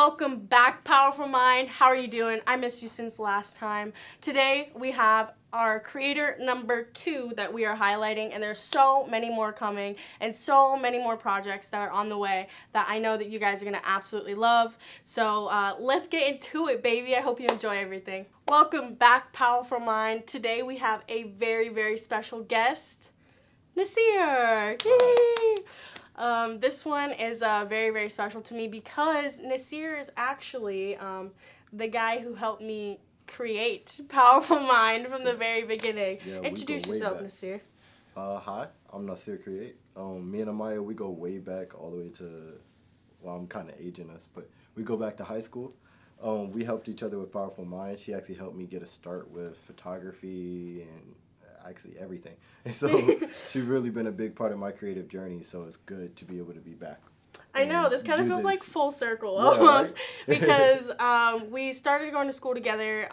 Welcome back, Powerful Mind. How are you doing? I missed you since last time. Today we have our creator number 2 that we are highlighting, and there's so many more coming and so many more projects that are on the way that I know that you guys are going to absolutely love. So let's get into it, baby. I hope you enjoy everything. Welcome back, Powerful Mind. Today we have a very, very special guest, Nasir. Yay! This one is very, very special to me because Nasir is actually the guy who helped me create Powerful Mind from the very beginning. Yeah, Introduce yourself, Nasir. Hi, I'm Nasir Create. Me and Amaya, we go way back all the way to, well, I'm kind of aging us, but we go back to high school. We helped each other with Powerful Mind. She actually helped me get a start with photography and actually everything. And so she's really been a big part of my creative journey, so it's good to be able to be back. I know, this kind of feels like full circle almost, right? Because we started going to school together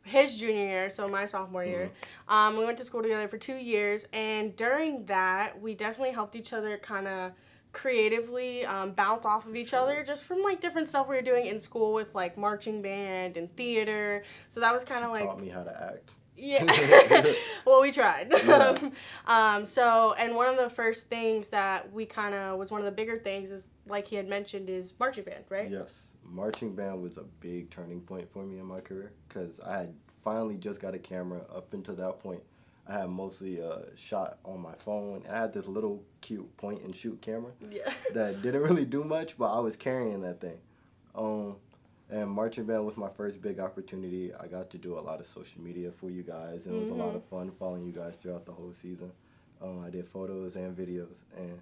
his junior year, so my sophomore year. We went to school together for 2 years, and during that, we definitely helped each other kind of creatively bounce off of each other just from like different stuff we were doing in school with like marching band and theater. So that was kind of like taught me how to act. Yeah. Well, we tried. Yeah. And one of the first things that we kind of was one of the bigger things is, like he had mentioned, is marching band, right? Yes. Marching band was a big turning point for me in my career because I had finally just got a camera. Up until that point, I had mostly shot on my phone, and I had this little cute point and shoot camera that didn't really do much, but I was carrying that thing. And marching band was my first big opportunity. I got to do a lot of social media for you guys, and it was a lot of fun following you guys throughout the whole season. I did photos and videos, and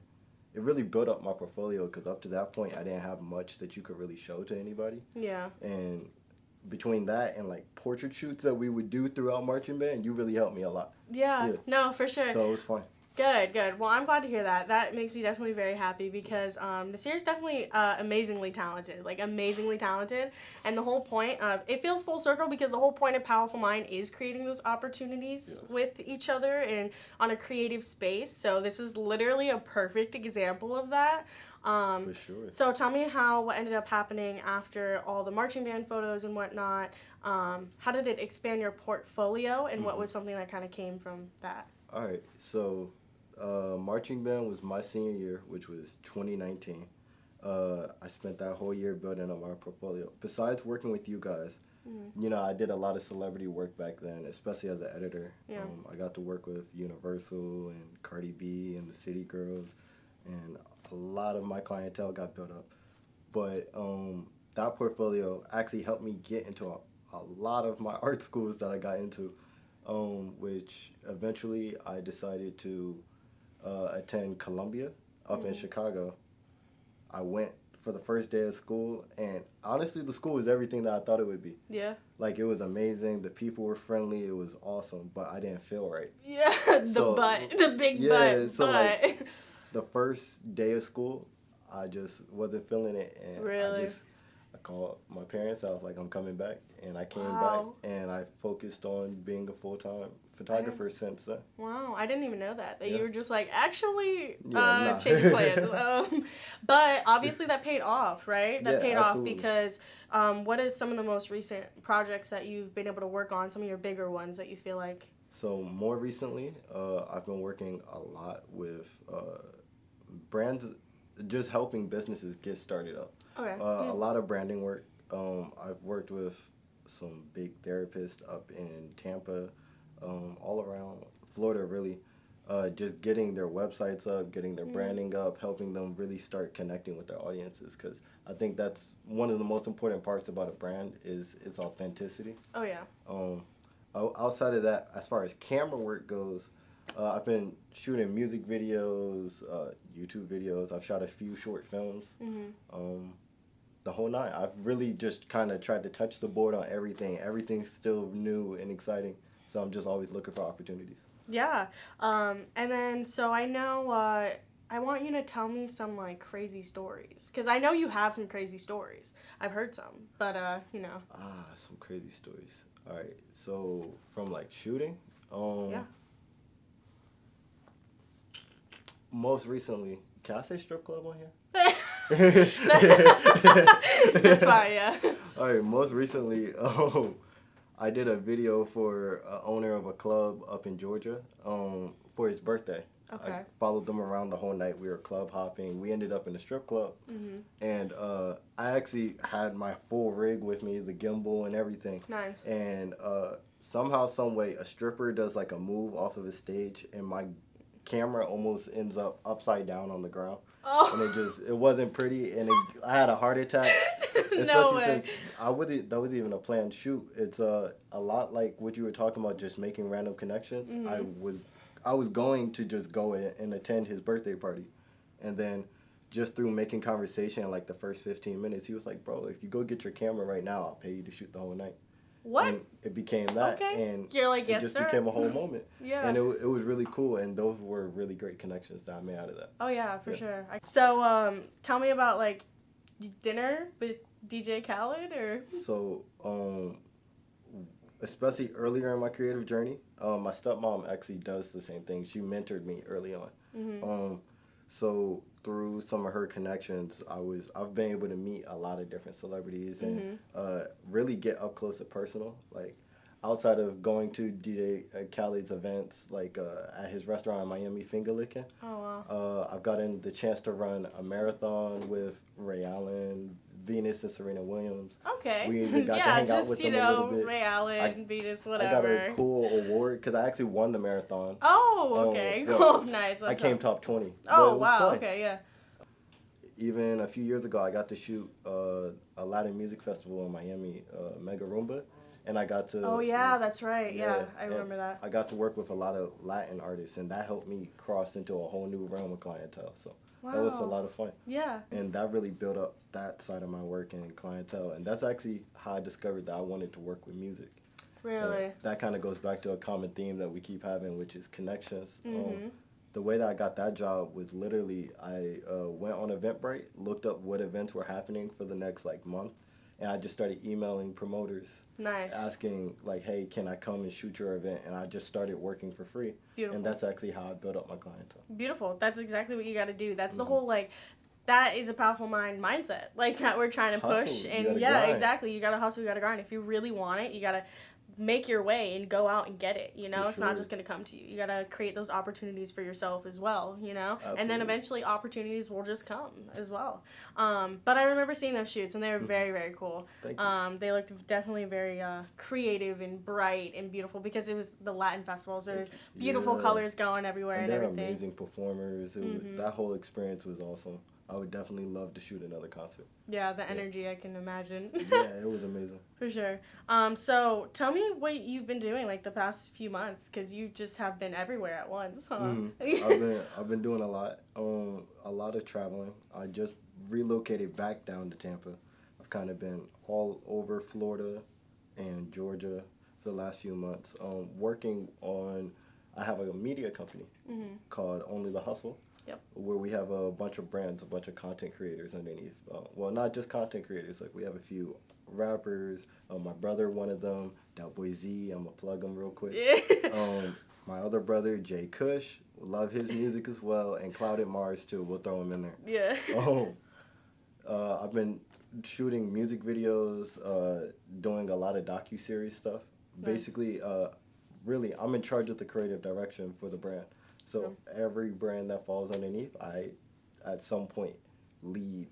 it really built up my portfolio because up to that point, I didn't have much that you could really show to anybody. Yeah. And between that and like portrait shoots that we would do throughout marching band, you really helped me a lot. Yeah. No, for sure. So it was fun. Good. Well, I'm glad to hear that. That makes me definitely very happy because Nasir's definitely amazingly talented. And the whole point of it feels full circle because the whole point of Powerful Mind is creating those opportunities with each other and on a creative space. So this is literally a perfect example of that. For sure. So tell me what ended up happening after all the marching band photos and whatnot. How did it expand your portfolio, and what was something that kind of came from that? All right. So marching band was my senior year, which was 2019. I spent that whole year building up my portfolio. Besides working with you guys, you know, I did a lot of celebrity work back then, especially as an editor. Yeah. I got to work with Universal and Cardi B and the City Girls, and a lot of my clientele got built up. But that portfolio actually helped me get into a lot of my art schools that I got into, which eventually I decided to attend Columbia up in Chicago. I went for the first day of school, and honestly, the school was everything that I thought it would be. Yeah. Like, it was amazing. The people were friendly. It was awesome, but I didn't feel right. Yeah, the big butt. So like, the first day of school, I just wasn't feeling it, and really? I called my parents. I was like, I'm coming back, and I came back, and I focused on being a full-time photographer since then. Wow, I didn't even know that you were just like, actually, nah. changing plans. But obviously that paid off, right? That paid absolutely. off because what is some of the most recent projects that you've been able to work on, some of your bigger ones that you feel like? So more recently, I've been working a lot with brands, just helping businesses get started up. Okay. A lot of branding work. I've worked with some big therapists up in Tampa, all around Florida, really. Just getting their websites up, getting their branding up, helping them really start connecting with their audiences. Because I think that's one of the most important parts about a brand is its authenticity. Oh, yeah. Outside of that, as far as camera work goes, I've been shooting music videos, YouTube videos. I've shot a few short films. The whole nine. I've really just kind of tried to touch the board on everything. Everything's still new and exciting, so I'm just always looking for opportunities. Yeah. And then, so I know, I want you to tell me some, like, crazy stories. Because I know you have some crazy stories. I've heard some, but, you know. Some crazy stories. All right. So, from, like, shooting? Yeah. Most recently, can I say strip club on here? That's fine, yeah. All right, most recently, I did a video for an owner of a club up in Georgia for his birthday. Okay. I followed them around the whole night. We were club hopping. We ended up in a strip club. Mm-hmm. And I actually had my full rig with me, the gimbal and everything. Nice. And somehow, some way, a stripper does like a move off of a stage, and my camera almost ends up upside down on the ground. Oh. And it wasn't pretty, and I had a heart attack. No way. Since that was even a planned shoot. It's a lot like what you were talking about, just making random connections. Mm-hmm. I was going to just go and attend his birthday party, and then just through making conversation, like the first 15 minutes, he was like, "Bro, if you go get your camera right now, I'll pay you to shoot the whole night." What? And it became that, Okay. and You're like, yes, it just sir. became a whole moment. Yeah. And it was really cool, and those were really great connections that I made out of that. Oh yeah, for sure. So tell me about like dinner with DJ Khaled or. So especially earlier in my creative journey, my stepmom actually does the same thing. She mentored me early on. Mm-hmm. So through some of her connections, I've been able to meet a lot of different celebrities and really get up close and personal. Like outside of going to DJ Khaled's events, like at his restaurant in Miami, Finger Licking. Oh wow. I've gotten the chance to run a marathon with Ray Allen, Venus, and Serena Williams. Okay. We even got to hang out with them a little bit. Ray Allen, Venus, whatever. I got a cool award because I actually won the marathon. Oh, okay. Cool. Nice. I came top 20. Oh, wow. Okay, yeah. Even a few years ago, I got to shoot a Latin music festival in Miami, Mega Roomba. And I got to... Oh, yeah, that's right. Yeah, I remember that. I got to work with a lot of Latin artists, and that helped me cross into a whole new realm of clientele. So that was a lot of fun. Yeah. And that really built up that side of my work and clientele. And that's actually how I discovered that I wanted to work with music. Really? And that kind of goes back to a common theme that we keep having, which is connections. Mm-hmm. The way that I got that job was literally I went on Eventbrite, looked up what events were happening for the next month, and I just started emailing promoters. Nice. Asking hey, can I come and shoot your event? And I just started working for free. Beautiful. And that's actually how I built up my clientele. Beautiful. That's exactly what you got to do. That's the whole that is a powerful mindset that we're trying to push. And yeah, grind. Exactly. You got to hustle, you got to grind. If you really want it, you got to make your way and go out and get it, it's not just going to come to you. You got to create those opportunities for yourself as well, Absolutely. And then eventually opportunities will just come as well. But I remember seeing those shoots and they were very, very cool. Thank you. They looked definitely very creative and bright and beautiful because it was the Latin festivals. There were beautiful colors going everywhere and everything. They're amazing performers. That whole experience was awesome. I would definitely love to shoot another concert. Yeah, the energy, I can imagine. Yeah, it was amazing. For sure. So tell me what you've been doing the past few months, because you just have been everywhere at once, huh? I've been doing a lot of traveling. I just relocated back down to Tampa. I've kind of been all over Florida and Georgia for the last few months. I have a media company called Only the Hustle. Yep. Where we have a bunch of brands, a bunch of content creators underneath. Well, not just content creators. We have a few rappers. My brother, one of them, that boy Z. I'm gonna plug him real quick. My other brother, Jay Cush, love his music as well, and Clouded Mars too. We'll throw him in there. Yeah. I've been shooting music videos, doing a lot of docuseries stuff. Nice. Basically, really, I'm in charge of the creative direction for the brand. So every brand that falls underneath, I, at some point, lead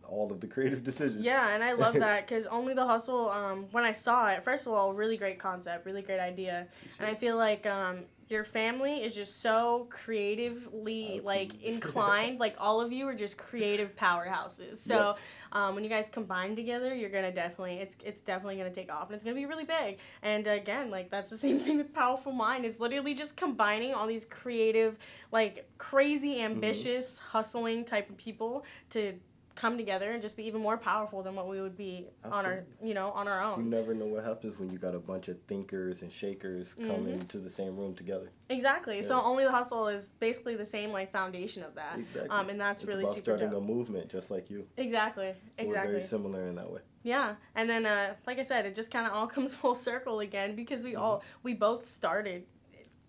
all of the creative decisions. Yeah, and I love that because Only the Hustle, when I saw it, first of all, really great concept, really great idea. And I feel like your family is just so creatively inclined. All of you are just creative powerhouses. So when you guys combine together, you're gonna it's definitely gonna take off, and it's gonna be really big. And again, that's the same thing with Powerful Mind, is literally just combining all these creative, crazy ambitious, hustling type of people to come together and just be even more powerful than what we would be on our own. You never know what happens when you got a bunch of thinkers and shakers coming to the same room together. Exactly. Yeah. So Only the Hustle is basically the same foundation of that. Exactly. And that's really super starting dope. A movement just like you. Exactly. We're very similar in that way. Yeah. And then like I said, it just kind of all comes full circle again because we both started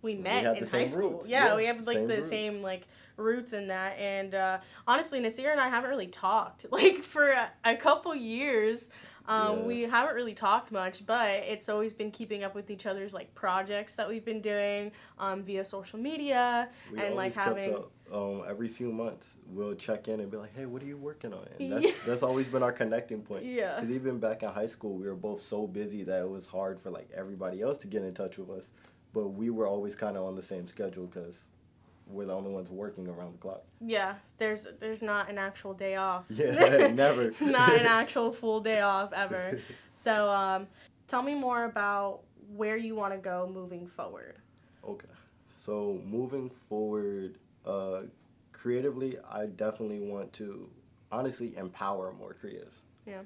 we met had in the high same school. roots. Yeah, we have like same the roots. same like roots in that. And honestly, Nasir and I haven't really talked like for a couple years. We haven't really talked much, but it's always been keeping up with each other's like projects that we've been doing via social media We and always like having. kept up. Every few months, we'll check in and be like, "Hey, what are you working on?" And Yeah. that's always been our connecting point. Yeah. Because even back in high school, we were both so busy that it was hard for like everybody else to get in touch with us. But we were always kind of on the same schedule because we're the only ones working around the clock. Yeah, there's not an actual day off. Yeah, never. Not an actual full day off ever. So, tell me more about where you want to go moving forward. Okay. So moving forward, creatively, I definitely want to honestly empower more creatives. Yeah.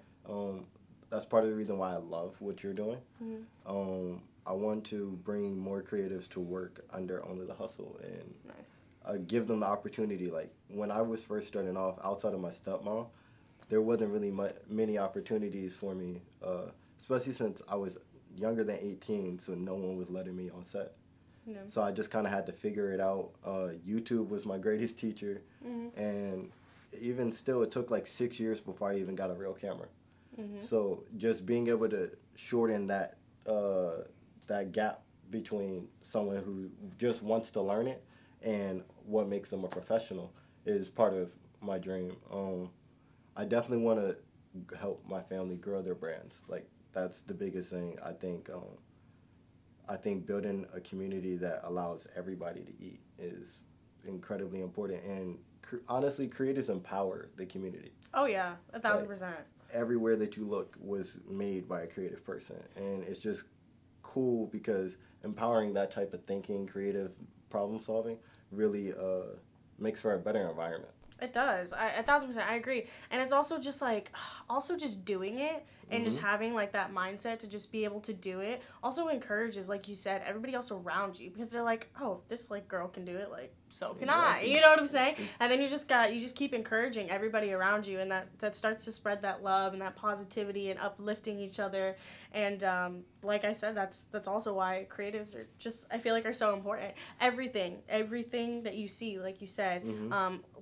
That's part of the reason why I love what you're doing. Mm-hmm. I want to bring more creatives to work under Only the Hustle and Nice. give them the opportunity. Like when I was first starting off, outside of my stepmom, there wasn't really many opportunities for me, especially since I was younger than 18, so no one was letting me on set. Yeah. So I just kind of had to figure it out. YouTube was my greatest teacher, Mm-hmm. and even still, it took like 6 years before I even got a real camera. Mm-hmm. So just being able to shorten that that gap between someone who just wants to learn it and what makes them a professional is part of my dream. I definitely want to help my family grow their brands. Like that's the biggest thing. I think building a community that allows everybody to eat is incredibly important. And honestly, creators empower the community. Oh yeah, 1,000%. Everywhere that you look was made by a creative person, and it's just cool because empowering that type of thinking, creative problem solving, really makes for a better environment. It does. 1,000%. I agree. And it's also just like, also just doing it and just having like that mindset to just be able to do it also encourages, like you said, everybody else around you because they're like, oh, if this like girl can do it, like so can I. You know what I'm saying? And then you just keep encouraging everybody around you, and that starts to spread that love and that positivity and uplifting each other. And like I said, that's also why creatives are just, I feel like, are so important. Everything that you see, like you said,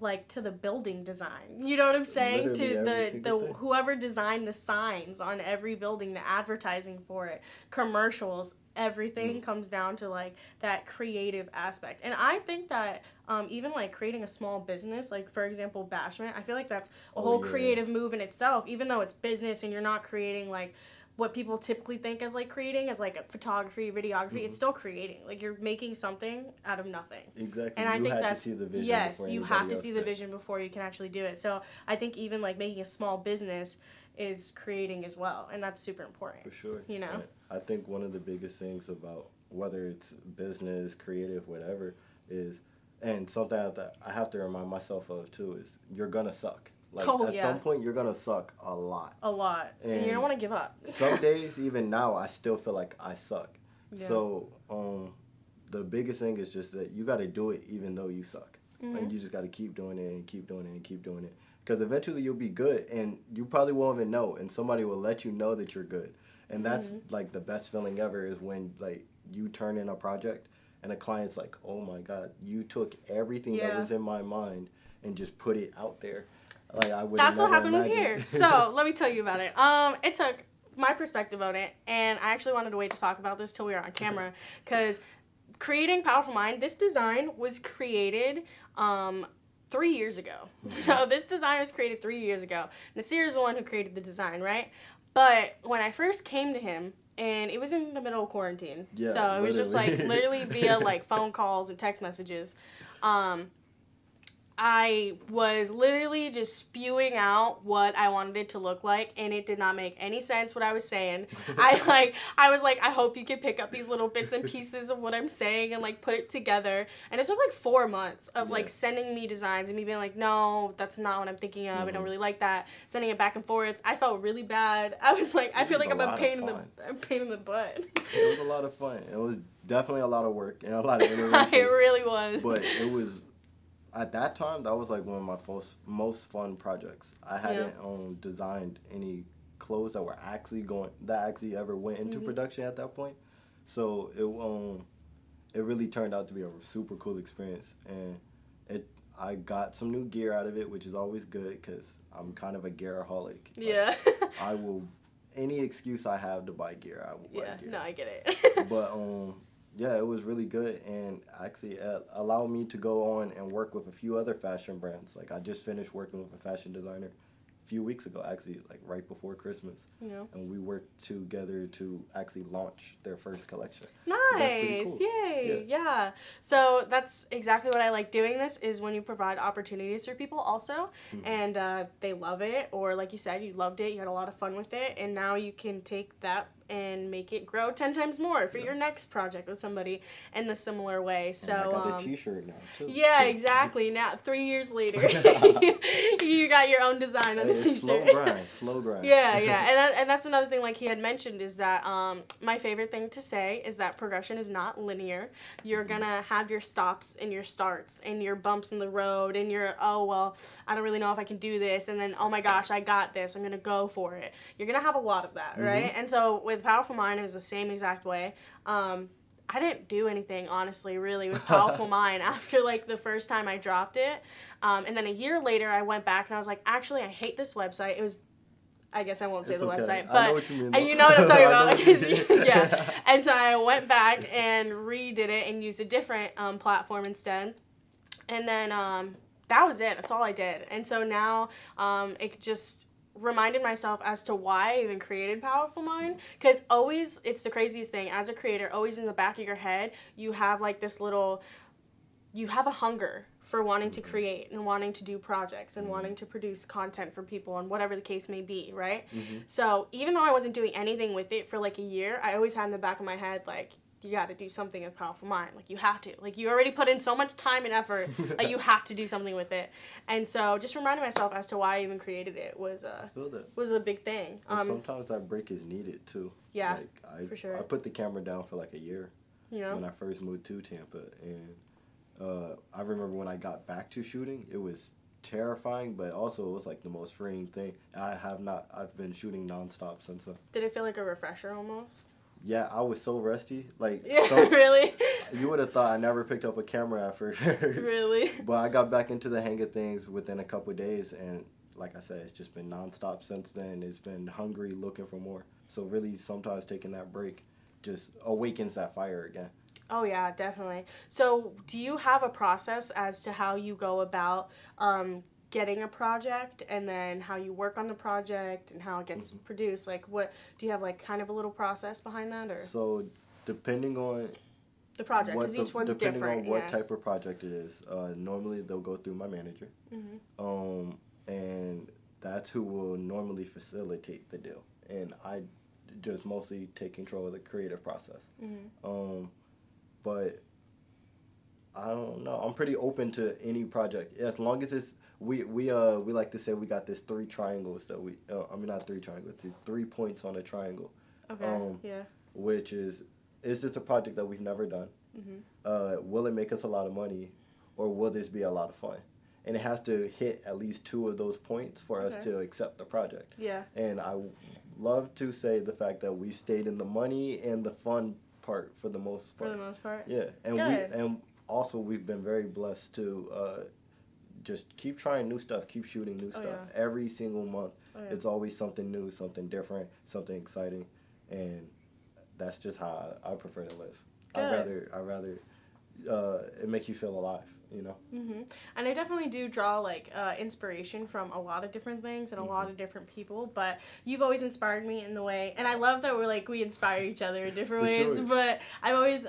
like to the building design. You know what I'm saying? Literally To the whoever designed the signs on every building, the advertising for it, commercials, everything comes down to like that creative aspect. And I think that even like creating a small business, like for example Bashment, I feel like that's a whole creative move in itself, even though it's business and you're not creating like what people typically think as like creating as like photography, videography. It's still creating. Like you're making something out of nothing. Exactly. And I think that's, to see the vision. Yes, before you have to else see the vision before you can actually do it. So I think even like making a small business is creating as well, and that's super important. For sure. You know? And I think one of the biggest things about whether it's business, creative, whatever, is, and something that I have to remind myself of too, is you're gonna suck. Like at some point you're gonna suck a lot. A lot. And you don't want to give up. Some days, even now, I still feel like I suck. Yeah. So the biggest thing is just that you gotta do it even though you suck. And you just gotta keep doing it and keep doing it and keep doing it. Because eventually you'll be good, and you probably won't even know, and somebody will let you know that you're good. And that's like the best feeling ever is when like you turn in a project and a client's like, oh my God, you took everything that was in my mind and just put it out there. Like I would. That's what happened with here. So let me tell you about it. It took my perspective on it, and I actually wanted to wait to talk about this till we were on camera, because creating Powerful Mind, this design was created 3 years ago. So this design was created 3 years ago. Nasir is the one who created the design, right? But when I first came to him, and it was in the middle of quarantine, so it was just like literally via like phone calls and text messages. I was literally just spewing out what I wanted it to look like, and it did not make any sense what I was saying. I was like, I hope you can pick up these little bits and pieces of what I'm saying and like put it together. And it took like 4 months of like sending me designs and me being like, no, that's not what I'm thinking of. I don't really like that. Sending it back and forth. I felt really bad. I was like, I feel like I'm a pain in the butt. It was a lot of fun. It was definitely a lot of work and a lot of iterations. It really was. But it was. At that time, that was like one of my most fun projects. I hadn't designed any clothes that actually ever went into production at that point. So it really turned out to be a super cool experience, and I got some new gear out of it, which is always good because I'm kind of a gearaholic. Yeah. I will, any excuse I have to buy gear, I will buy gear. No, I get it. But yeah, it was really good, and actually allowed me to go on and work with a few other fashion brands. Like I just finished working with a fashion designer a few weeks ago, actually, like right before Christmas. Yeah. And we worked together to actually launch their first collection. Nice. So that's pretty cool. Yay. Yeah. So that's exactly what I like doing this is when you provide opportunities for people also, and they love it, or like you said, you loved it, you had a lot of fun with it, and now you can take that and make it grow 10 times more for your next project with somebody in the similar way. So and I got a t-shirt now too. Yeah, so. Exactly. Now 3 years later, you got your own design on the t-shirt. Slow grind. Yeah, and that's another thing like he had mentioned is that my favorite thing to say is that progression is not linear. You're gonna have your stops and your starts and your bumps in the road and your, oh well, I don't really know if I can do this, and then, oh my gosh, I got this, I'm gonna go for it. You're gonna have a lot of that, right? And so with Powerful Mind, it was the same exact way. I didn't do anything, honestly, really, with Powerful Mind after, like, the first time I dropped it. And then a year later, I went back and I was like, actually, I hate this website. It was, I guess I won't say the website, but I know what you mean, you know what I'm talking about. Yeah. And so I went back and redid it and used a different platform instead. And then that was it. That's all I did. And so now it just reminded myself as to why I even created Powerful Mind, because always, it's the craziest thing, as a creator, always in the back of your head, you have like this little, you have a hunger for wanting to create and wanting to do projects and wanting to produce content for people and whatever the case may be, right? So even though I wasn't doing anything with it for like a year, I always had in the back of my head, like, you got to do something with Powerful Mind. Like, you have to. Like, you already put in so much time and effort that you have to do something with it. And so just reminding myself as to why I even created it was a big thing. Sometimes that break is needed, too. Yeah, like, for sure. I put the camera down for, like, a year when I first moved to Tampa. And I remember when I got back to shooting, it was terrifying, but also it was, like, the most freeing thing. I've been shooting nonstop since then. Did it feel like a refresher almost? Yeah, I was so rusty. Like, really? You would have thought I never picked up a camera at first. Really? But I got back into the hang of things within a couple of days, and like I said, it's just been nonstop since then. It's been hungry, looking for more. So really, sometimes taking that break just awakens that fire again. Oh, yeah, definitely. So do you have a process as to how you go about getting a project, and then how you work on the project and how it gets produced? Like, what do you have, like, kind of a little process behind that? Or so depending on the project, because each one's different. Depending on what type of project it is, normally they'll go through my manager, and that's who will normally facilitate the deal, and I just mostly take control of the creative process. But I don't know, I'm pretty open to any project as long as it's we like to say we got this 3 triangles that we not 3 triangles, 3 points on a triangle. Yeah. Which is this a project that we've never done? Will it make us a lot of money, or will this be a lot of fun? And it has to hit at least 2 of those points for us to accept the project. Yeah. And I love to say the fact that we stayed in the money and the fun part for the most part. For the most part. Yeah. And also we've been very blessed to just keep trying new stuff, keep shooting new stuff. Every single month, it's always something new, something different, something exciting, and that's just how I prefer to live. Good. I rather it makes you feel alive, you know. And I definitely do draw like inspiration from a lot of different things and a lot of different people. But you've always inspired me in the way, and I love that we inspire each other in different ways. Sure. But I've always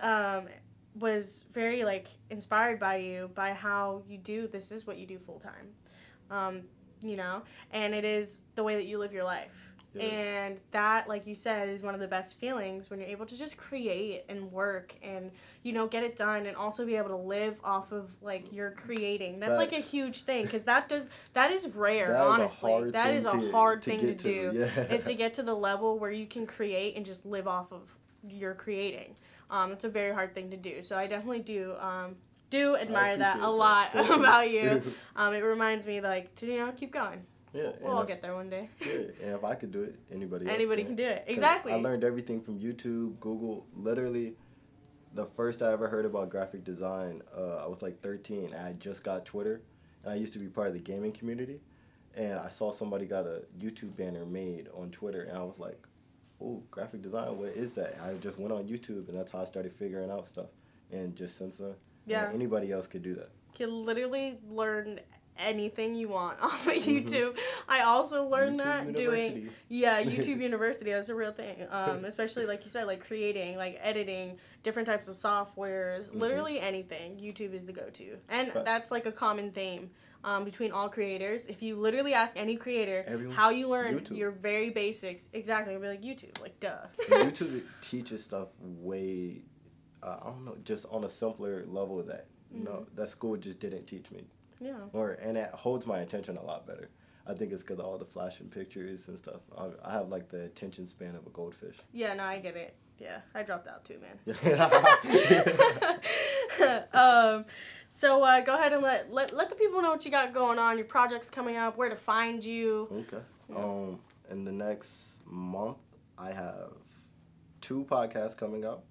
was very like inspired by you, by how you do this is what you do full time, you know, and it is the way that you live your life. And that, like you said, is one of the best feelings when you're able to just create and work and, you know, get it done, and also be able to live off of like your creating. That's like a huge thing, because that is rare, honestly. That is a hard thing to do. Is to get to the level where you can create and just live off of your creating. It's a very hard thing to do. So I definitely do admire that a lot about you. It reminds me like to, you know, keep going. Yeah, we'll all get there one day. Yeah, and if I could do it, anybody can do it. Exactly. I learned everything from YouTube, Google. Literally, the first I ever heard about graphic design, I was like 13, and I just got Twitter, and I used to be part of the gaming community, and I saw somebody got a YouTube banner made on Twitter, and I was like, oh, graphic design, what is that? I just went on YouTube, and that's how I started figuring out stuff, and just since then, Yeah. anybody else could do that. You can literally learn anything you want off of YouTube. I also learned that doing YouTube University. That's a real thing. Especially like you said, like creating, like editing, different types of softwares, literally anything. YouTube is the go-to, and that's like a common theme between all creators. If you literally ask any creator how you learned your very basics, exactly, it'll be like YouTube, like duh. YouTube teaches stuff way, I don't know, just on a simpler level that that school just didn't teach me. Yeah. And it holds my attention a lot better. I think it's because of all the flashing pictures and stuff. I have like the attention span of a goldfish. Yeah, no, I get it. Yeah, I dropped out too, man. So go ahead and let the people know what you got going on, your projects coming up, where to find you. Okay. Yeah. In the next month, I have 2 podcasts coming out.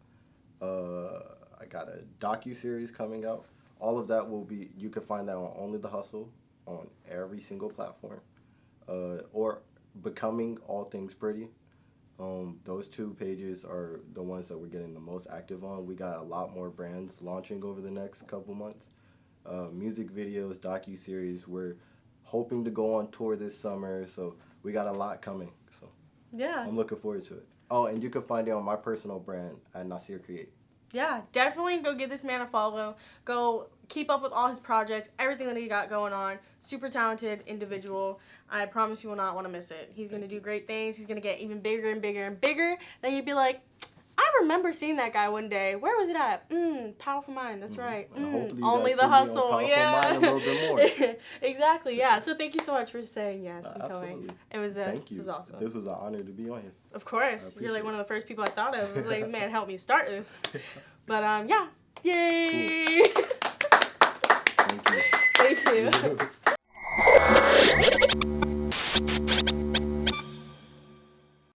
I got a docu-series coming out. All of that you can find that on Only the Hustle on every single platform. Or Becoming All Things Pretty. Those 2 pages are the ones that we're getting the most active on. We got a lot more brands launching over the next couple months. Music videos, docu-series. We're hoping to go on tour this summer, so we got a lot coming. So yeah, I'm looking forward to it. Oh, and you can find it on my personal brand at Nasir Create. Yeah, definitely go give this man a follow. Go keep up with all his projects, everything that he got going on. Super talented individual. I promise you will not want to miss it. He's going to do great things. He's going to get even bigger and bigger and bigger. Then you'd be like, I remember seeing that guy one day. Where was it at? Powerful Mind. That's right. Only the Hustle. Yeah. Mind a little bit more. Exactly. Yeah. So thank you so much for saying yes and coming. It was thank you. This was awesome. This was an honor to be on here. Of course. You're like one of the first people I thought of. I was like, man, help me start this. But yeah. Yay. Cool. Thank you. Thank you.